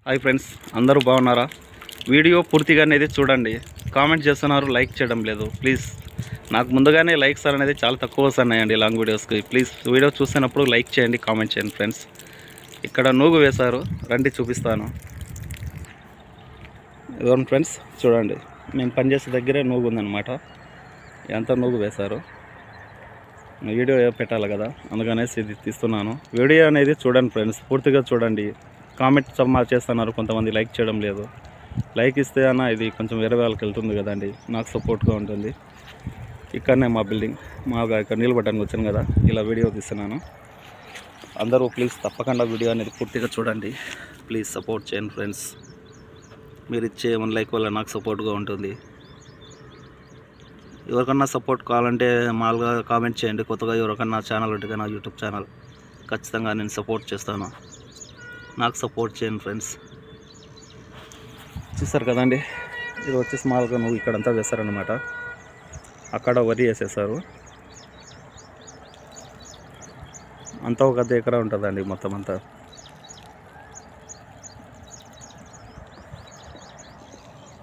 Hi friends, అందరూ బాగున్నారా? Video పూర్తిగా అనేది చూడండి. కామెంట్ చేస్తున్నారు, లైక్ చేయడం లేదు. ప్లీజ్ నాకు ముందుగానే లైక్స్ అనేది చాలా తక్కువ వస్తున్నాయండి లాంగ్ వీడియోస్కి. ప్లీజ్ వీడియో చూసినప్పుడు లైక్ చేయండి, కామెంట్ చేయండి ఫ్రెండ్స్. ఇక్కడ నూగు వేశారు, రండి చూపిస్తాను. ఇదిగోండి ఫ్రెండ్స్, చూడండి, మేము పనిచేసే దగ్గరే నూగు ఉందన్నమాట. ఎంత నూగు వేశారు, వీడియో పెట్టాలి కదా, అందుకనేసి ఇది తీస్తున్నాను. వీడియో అనేది చూడండి ఫ్రెండ్స్, పూర్తిగా చూడండి. కామెంట్ చేస్తున్నారు కొంతమంది, లైక్ చేయడం లేదు. లైక్ ఇస్తే అన్న ఇది కొంచెం వేరే వాళ్ళకి వెళ్తుంది కదండి, నాకు సపోర్ట్గా ఉంటుంది. ఇక్కడనే మా బిల్డింగ్, ఇక్కడ నిలబడడానికి వచ్చాను కదా, ఇలా వీడియో తీస్తున్నాను. అందరూ ప్లీజ్ తప్పకుండా వీడియో అనేది పూర్తిగా చూడండి. ప్లీజ్ సపోర్ట్ చేయండి ఫ్రెండ్స్. మీరు ఇచ్చే 1 లైక్ వల్ల నాకు సపోర్ట్గా ఉంటుంది. ఎవరికన్నా సపోర్ట్ కావాలంటే మామూలుగా కామెంట్ చేయండి. కొత్తగా ఎవరికన్నా ఛానల్ ఉంటే నా యూట్యూబ్ ఛానల్, ఖచ్చితంగా నేను సపోర్ట్ చేస్తాను. నాకు సపోర్ట్ చేయండి ఫ్రెండ్స్. చూస్తారు కదండి, ఇది వచ్చేసి మామూలుగా నువ్వు ఇక్కడంతా వేస్తారనమాట. అక్కడ వరి వేసేసారు. అంతా ఒక 1 ఎకరా ఉంటుందండి మొత్తం అంతా.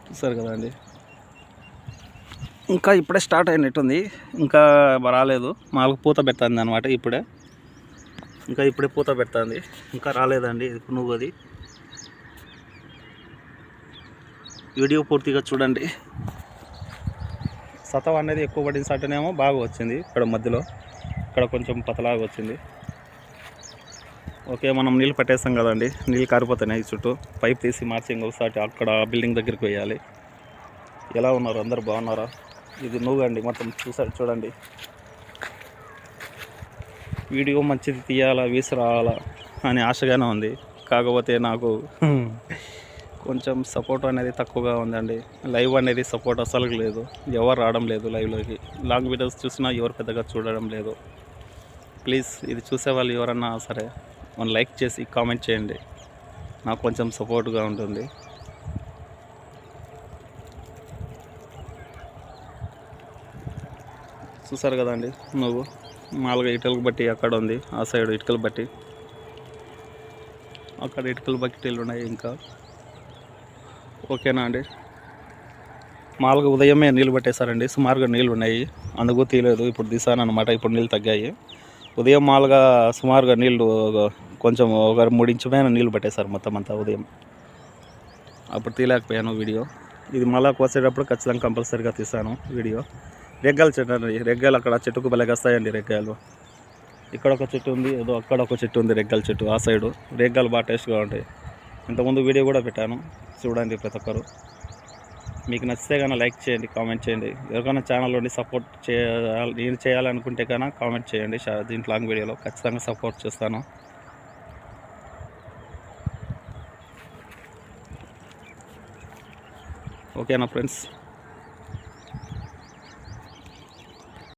చూస్తారు కదండి, ఇంకా ఇప్పుడే స్టార్ట్ అయినట్టుంది, ఇంకా రాలేదు. మామూలుగా పూత పెడుతుంది అనమాట. ఇప్పుడే పూత పెడుతుంది, ఇంకా రాలేదండి. నువ్వు అది వీడియో పూర్తిగా చూడండి. సతవ అనేది ఎక్కువ పడిన సాటనేమో బాగా వచ్చింది. ఇక్కడ మధ్యలో ఇక్కడ కొంచెం పతలాగా వచ్చింది. ఓకే, మనం నీళ్ళు పట్టేస్తాం కదండి, నీళ్ళు కారిపోతున్నాయి చుట్టూ. పైప్ తీసి మార్చి ఇంకొకసారి అక్కడ బిల్డింగ్ దగ్గరికి వేయాలి. ఎలా ఉన్నారు, అందరు బాగున్నారా? ఇది నువ్వండి మొత్తం చూడండి. వీడియో మంచిది తీయాలా, వీసు రావాలా అని ఆశగానే ఉంది. కాకపోతే నాకు కొంచెం సపోర్ట్ అనేది తక్కువగా ఉందండి. లైవ్ అనేది సపోర్ట్ అసలు లేదు, ఎవరు రావడం లేదు లైవ్లోకి. లాంగ్ వీడియోస్ చూసినా ఎవరు పెద్దగా చూడడం లేదు. ప్లీజ్ ఇది చూసే వాళ్ళు ఎవరన్నా సరే 1 లైక్ చేసి కామెంట్ చేయండి, నాకు కొంచెం సపోర్ట్గా ఉంటుంది. చూసారు కదండి, నువ్వు మామూలుగా ఇటుకలు బట్టి అక్కడ ఉంది, ఆ సైడ్ ఇటుకలు బట్టి, అక్కడ ఇటుకలు బట్టీలు ఉన్నాయి ఇంకా. ఓకేనా అండి, మామూలుగా ఉదయమే నీళ్ళు పట్టేశారండి. సుమారుగా నీళ్ళు ఉన్నాయి, అందుకు తీయలేదు. ఇప్పుడు తీసాను అనమాట. ఇప్పుడు నీళ్ళు తగ్గాయి. ఉదయం మామూలుగా సుమారుగా నీళ్ళు కొంచెం ఒక 3 ఇంచుమైన నీళ్ళు పట్టేశారు మొత్తం అంతా ఉదయం. అప్పుడు తీయలేకపోయాను వీడియో. ఇది మళ్ళీ కోసేటప్పుడు ఖచ్చితంగా కంపల్సరీగా తీసాను వీడియో. రెగ్గాయలు చెట్టు అండి, రెగ్గాయలు అక్కడ చెట్టుకు బలగస్తాయండి రెగ్గాయలు. ఇక్కడ ఒక చెట్టు ఉంది, ఏదో అక్కడ ఒక చెట్టు ఉంది రెగ్గాయల చెట్టు, ఆ సైడు. రెగ్గాయలు బాగా టేస్ట్గా ఉంటాయి. ఇంతకుముందు వీడియో కూడా పెట్టాను, చూడండి ప్రతి ఒక్కరు. మీకు నచ్చితే కన్నా లైక్ చేయండి, కామెంట్ చేయండి. ఎవరికైనా ఛానల్ ఉండి సపోర్ట్ చేయాలి, నేను చేయాలనుకుంటే కన్నా కామెంట్ చేయండి. దీంట్లో లాంగ్ వీడియోలో ఖచ్చితంగా సపోర్ట్ చేస్తాను. ఓకేనా ఫ్రెండ్స్?